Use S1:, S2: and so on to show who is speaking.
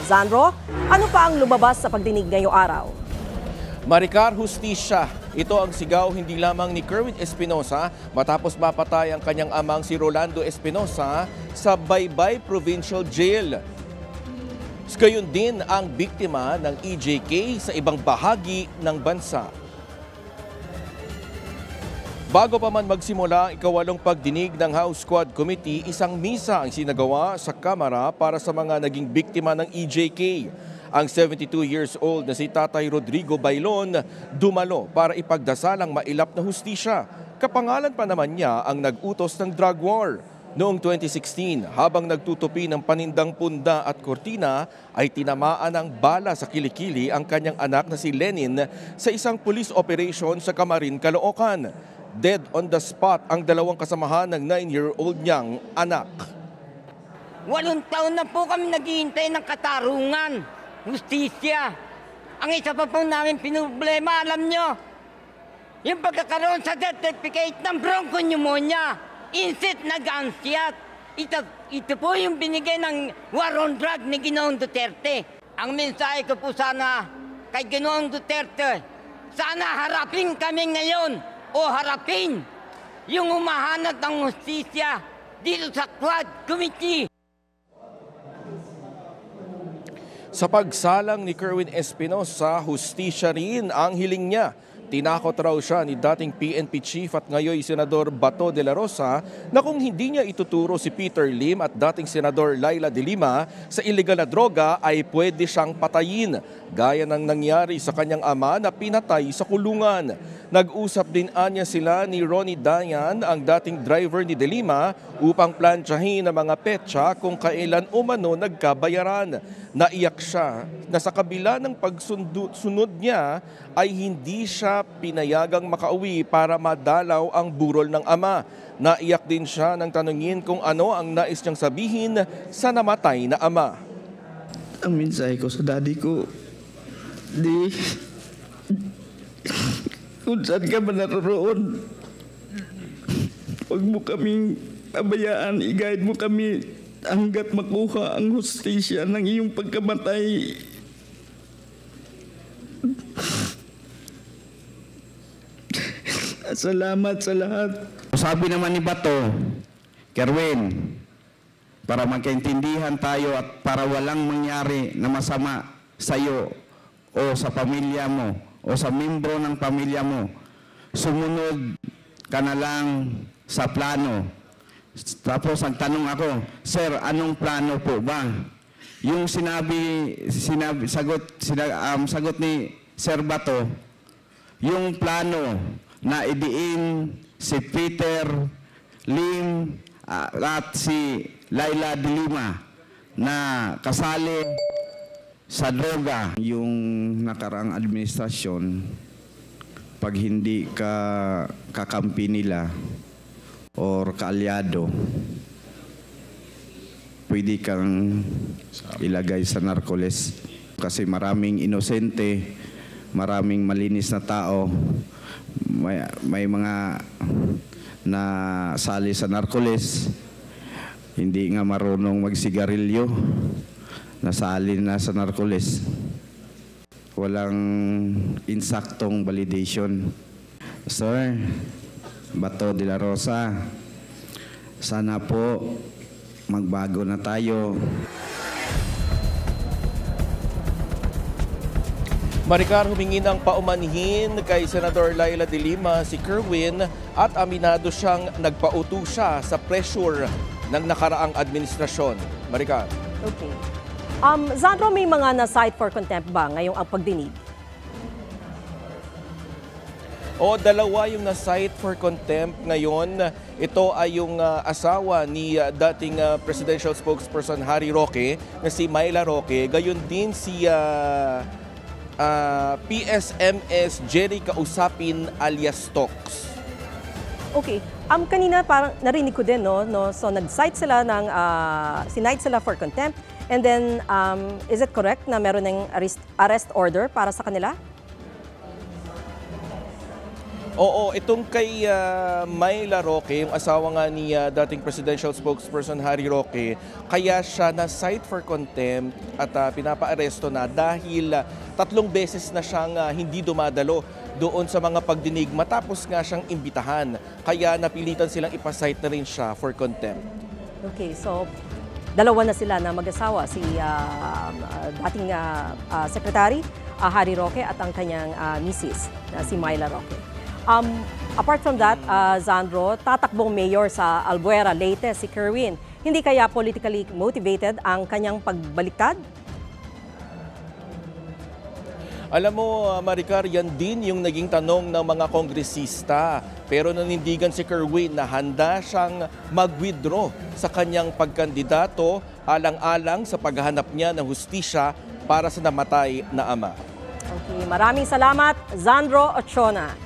S1: Zandro, ano pa ang lumabas sa pagdinig ngayong araw?
S2: Maricar, hustisya. Ito ang sigaw hindi lamang ni Kerwin Espinosa matapos mapatay ang kanyang amang si Rolando Espinosa sa Baybay Provincial Jail. Gayon din ang biktima ng EJK sa ibang bahagi ng bansa. Bago pa man magsimula ang ikawalong pagdinig ng House Quad Committee, isang misa ang sinagawa sa Kamara para sa mga naging biktima ng EJK. Ang 72 years old na si Tatay Rodrigo Bailon dumalo para ipagdasalang mailap na hustisya. Kapangalan pa naman niya ang nag-utos ng drug war. Noong 2016, habang nagtutupi ng panindang punda at kortina, ay tinamaan ng bala sa kilikili ang kanyang anak na si Lenin sa isang police operation sa Camarin, Caloocan. Dead on the spot ang dalawang kasamahan ng 9-year-old niyang anak.
S3: 8 taon na po kami naghihintay ng katarungan, justisya. Ang isa pa po namin pinoblema, alam nyo, yung pagkakaroon sa death certificate ng bronchopneumonia, instead nag-ansyat. Ito po yung binigay ng war on drug ni Ginoong Duterte. Ang mensahe ko po sana kay Ginoong Duterte, sana harapin kami ngayon o harapin yung umahanap ng hustisya dito sa Quad Committee.
S2: Sa pagsalang ni Kerwin Espinosa, hustisya rin ang hiling niya. Tinakot raw siya ni dating PNP Chief at ngayon Senador Bato de la Rosa na kung hindi niya ituturo si Peter Lim at dating Senador Laila de Lima sa illegal na droga ay pwede siyang patayin, gaya ng nangyari sa kanyang ama na pinatay sa kulungan. Nag-usap din anya sila ni Ronnie Dayan, ang dating driver ni de Lima, upang plantsahin ang mga petsa kung kailan umano nagkabayaran. Naiyak siya na sa kabila ng pagsunod niya ay hindi siya pinayagang makauwi para madalaw ang burol ng ama. Naiyak din siya nang tanungin kung ano ang nais niyang sabihin sa namatay na ama.
S4: Ang mensahe ko sa daddy ko, kung saan ka man naroon, huwag mo kaming pabayaan, i-guide mo kami hanggat makuha ang hustisya ng iyong pagkamatay. Salamat sa lahat.
S5: Sabi naman ni Bato, Kerwin, para magkaintindihan tayo at para walang mangyari na masama sa iyo o sa pamilya mo o sa membro ng pamilya mo, sumunod ka na lang sa plano. Tapos ang tanong ako, Sir, anong plano po ba? Yung sagot ni Sir Bato, yung plano na idiin si Peter Lim at si Laila de Lima na kasali sa droga. Yung nakaraang administrasyon, pag hindi ka kakampi nila or kaalyado, pwede kang ilagay sa narcoles. Kasi maraming inosente, maraming malinis na tao, may mga nasali sa narcoles, hindi nga marunong magsigarilyo, nasali na sa narcoles. Walang insaktong validation. Sir Bato de la Rosa, sana po magbago na tayo.
S2: Maricar, humingi ng paumanhin kay Senador Laila de Lima si Kerwin at aminado siyang nagpautusa sa pressure ng nakaraang administrasyon. Maricar.
S1: Okay. Zandro, may mga na-cite for contempt ba ngayong ang pagdinig?
S2: O, dalawa yung na-cite for contempt ngayon. Ito ay yung asawa ni dating presidential spokesperson Harry Roque na si Myla Roque. Gayon din si PSMS Jerry Kausapin alias Tox.
S1: Okay. Kanina parang narinig ko din, no? So nag-cite sila ng, sinite sila for contempt. And then, is it correct na meron ng arrest order para sa kanila?
S2: Oo, itong kay Myla Roque, yung asawa nga ni dating presidential spokesperson Harry Roque, kaya siya na-cite for contempt at pinapaaresto na dahil 3 beses na siyang hindi dumadalo doon sa mga pagdinig matapos nga siyang imbitahan. Kaya napilitan silang ipasite na rin siya for contempt.
S1: Okay, so dalawa na sila na mag-asawa, si dating Secretary Harry Roque at ang kanyang misis na si Myla Roque. Apart from that, Zandro, tatakbong mayor sa Albuera, Leyte, si Kerwin. Hindi kaya politically motivated ang kanyang pagbaliktad?
S2: Alam mo, Maricar, yan din yung naging tanong ng mga kongresista. Pero nanindigan si Kerwin na handa siyang mag-withdraw sa kanyang pagkandidato alang-alang sa paghahanap niya ng hustisya para sa namatay na ama.
S1: Okay, maraming salamat, Zandro Ochona.